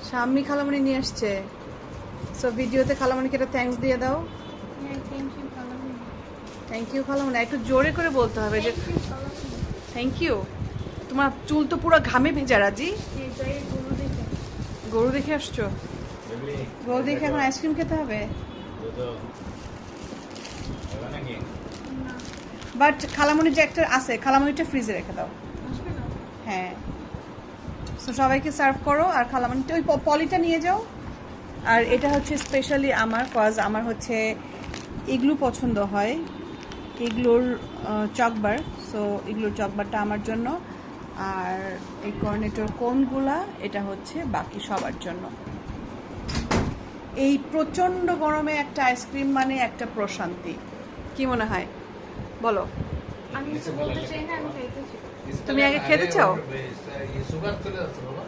শাম্মী খালামণি নিয়ে আসছে। সো ভিডিওতে খালামণিকে একটা থ্যাঙ্কস দিয়ে দাও। থ্যাংক ইউ খালামণি, একটু জোরে করে বলতে হবে যে থ্যাংক ইউ। তোমার চুল তো পুরো ঘামে ভেজা রাজি। গরু দেখে আসছো? গরু দেখে এখন আইসক্রিম খেতে হবে। বাট খালামণি যে একটা আছে, খালামণিটা ফ্রিজে রেখে দাও। হ্যাঁ, সো সবাইকে সার্ভ করো আর খালামণিটা ওই পলিটা নিয়ে যাও। আর এটা হচ্ছে স্পেশালি আমার, কজ আমার হচ্ছে ইগলু পছন্দ হয়, ইগলুর চকবার। সো ইগলুর চকবারটা আমার জন্য, আর এই কর্নেটোর কোনগুলা এটা হচ্ছে বাকি সবার জন্য। এই প্রচণ্ড গরমে একটা আইসক্রিম মানে একটা প্রশান্তি। কি মনে হয় বলো? আমি বলতে চাই না, আমি খাইতে চাই। তুমি আগে খেতে চাও? সুগার চলে যাচ্ছে বাবা।